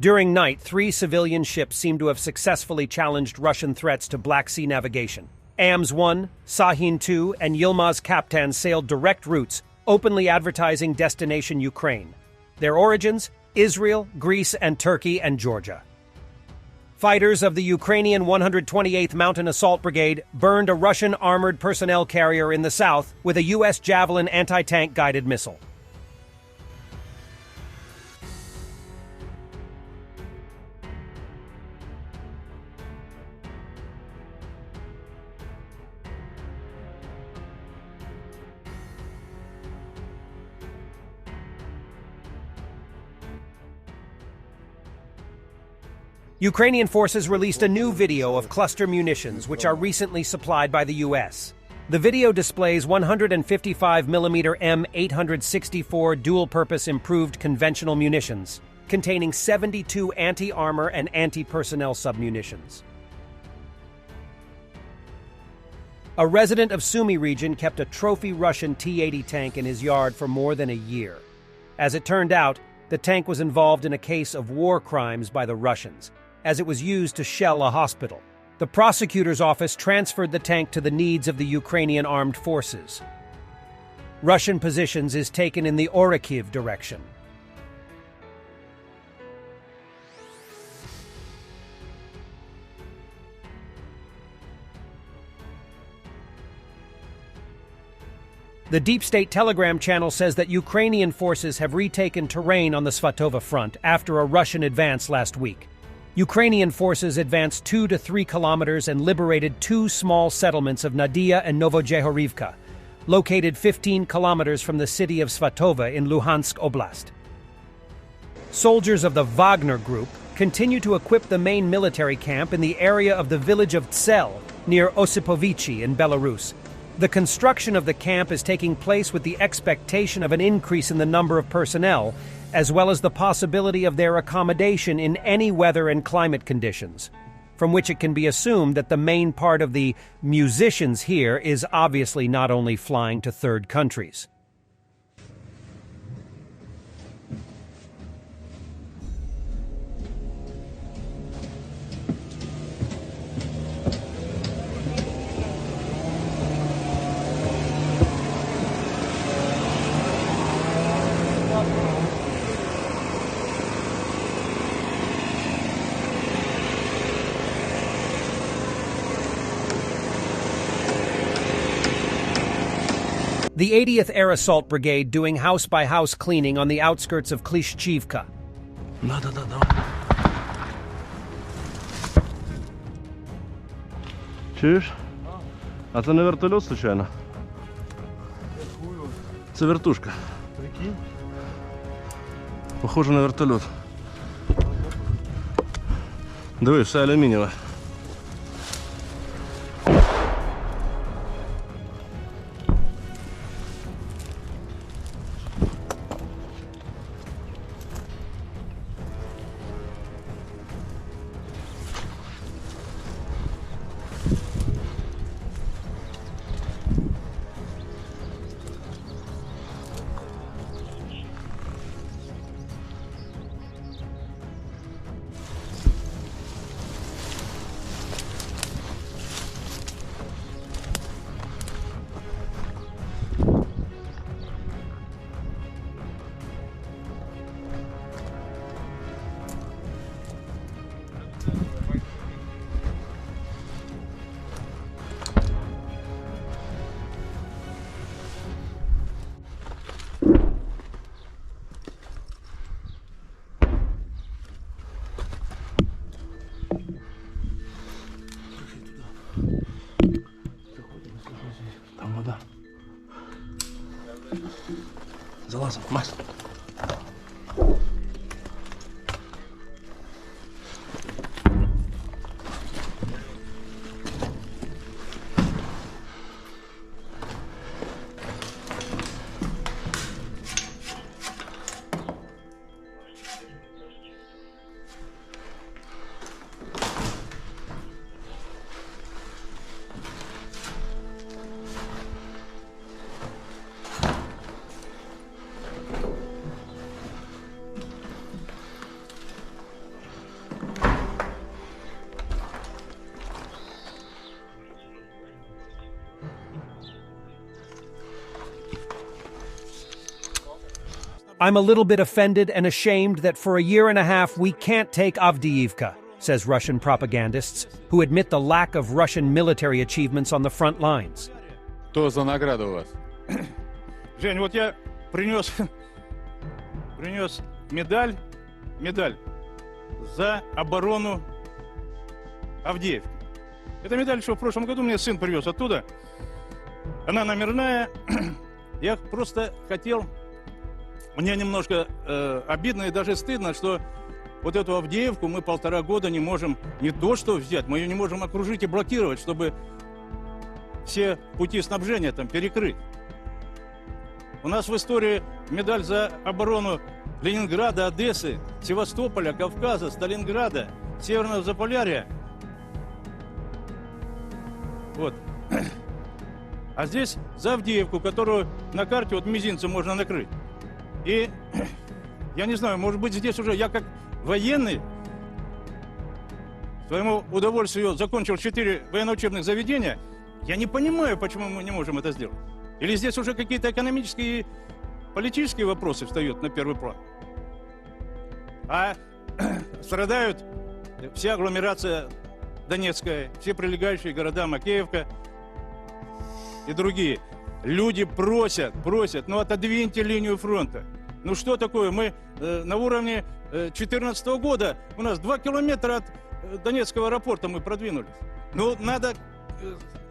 During night, 3 civilian ships seem to have successfully challenged Russian threats to Black Sea navigation. AMS-1, Sahin-2, and Yilmaz Kaptan sailed direct routes, openly advertising destination Ukraine. Their origins: Israel, Greece, and Turkey, and Georgia. Fighters of the Ukrainian 128th Mountain Assault Brigade burned a Russian armored personnel carrier in the south with a U.S. Javelin anti-tank guided missile. Ukrainian forces released a new video of cluster munitions, which are recently supplied by the U.S. The video displays 155mm M864 dual-purpose improved conventional munitions, containing 72 anti-armor and anti-personnel submunitions. A resident of Sumy region kept a trophy Russian T-80 tank in his yard for more than a year. As it turned out, the tank was involved in a case of war crimes by the Russians, as it was used to shell a hospital. The prosecutor's office transferred the tank to the needs of the Ukrainian armed forces. Russian positions is taken in the Orikhiv direction. The Deep State Telegram channel says that Ukrainian forces have retaken terrain on the Svatova front after a Russian advance last week. Ukrainian forces advanced 2 to 3 kilometers and liberated 2 small settlements of Nadia and Novojehorivka, located 15 kilometers from the city of Svatova in Luhansk Oblast. Soldiers of the Wagner Group continue to equip the main military camp in the area of the village of Tsel, near Osipovichi in Belarus. The construction of the camp is taking place with the expectation of an increase in the number of personnel, as well as the possibility of their accommodation in any weather and climate conditions, from which it can be assumed that the main part of the musicians here is obviously not only flying to third countries. The 80th Air Assault Brigade doing house-by-house cleaning on the outskirts of Klishchivka. Чуєш? А це не вертольот, случайно? Це вертушка. Прикинь? Похоже на вертольот. Диви, все алюмінієве. Там вода. Залазим, Макс. I'm a little bit offended and ashamed that for a year and a half we can't take Avdiivka, says Russian propagandists, who admit the lack of Russian military achievements on the front lines. Что за награда у вас? Жень, вот я принес медаль за оборону Авдеевки. Эта медаль, что в прошлом году мне сын привез оттуда. Она номерная. Я просто хотел... Мне немножко обидно и даже стыдно, что вот эту Авдеевку мы 1,5 года не можем не то что взять, мы ее не можем окружить и блокировать, чтобы все пути снабжения там перекрыть. У нас в истории медаль за оборону Ленинграда, Одессы, Севастополя, Кавказа, Сталинграда, Северного Заполярья. Вот. А здесь за Авдеевку, которую на карте вот мизинцем можно накрыть. И я не знаю, может быть, здесь уже я как военный своему удовольствию закончил 4 военно-учебных заведения. Я не понимаю, почему мы не можем это сделать. Или здесь уже какие-то экономические и политические вопросы встают на первый план. А страдают вся агломерация Донецкая, все прилегающие города Макеевка и другие. Люди просят, ну отодвиньте линию фронта. Ну что такое? Мы на уровне 2014 года, у нас 2 километра от Донецкого аэропорта мы продвинулись. Ну надо,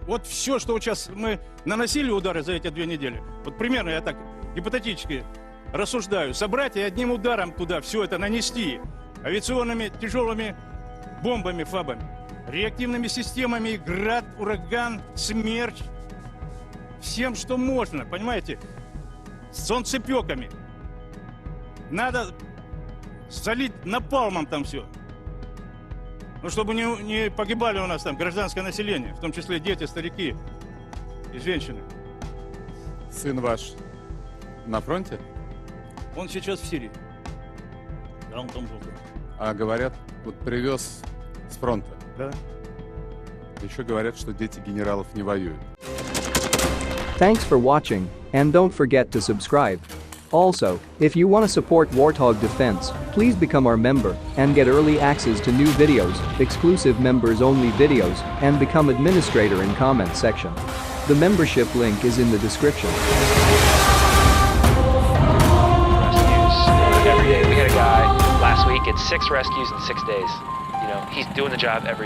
вот все, что сейчас мы наносили удары за эти 2 недели, вот примерно я так гипотетически рассуждаю, собрать и одним ударом туда все это нанести авиационными тяжелыми бомбами, фабами, реактивными системами, град, ураган, смерч, всем, что можно, понимаете, с солнцепеками. Надо залить напалмом там все. Ну, чтобы не погибали у нас там гражданское население, в том числе дети, старики и женщины. Сын ваш на фронте? Он сейчас в Сирии. Да, он там был. А говорят, вот привез с фронта. Да. Еще говорят, что дети генералов не воюют. Thanks for watching, and don't forget to subscribe. Also, if you want to support Warthog Defense, please become our member and get early access to new videos, exclusive members-only videos, and become administrator in comment section. The membership link is in the description. Every day. We had a guy last week, it's 6 rescues in 6 days. You know, he's doing the job every day.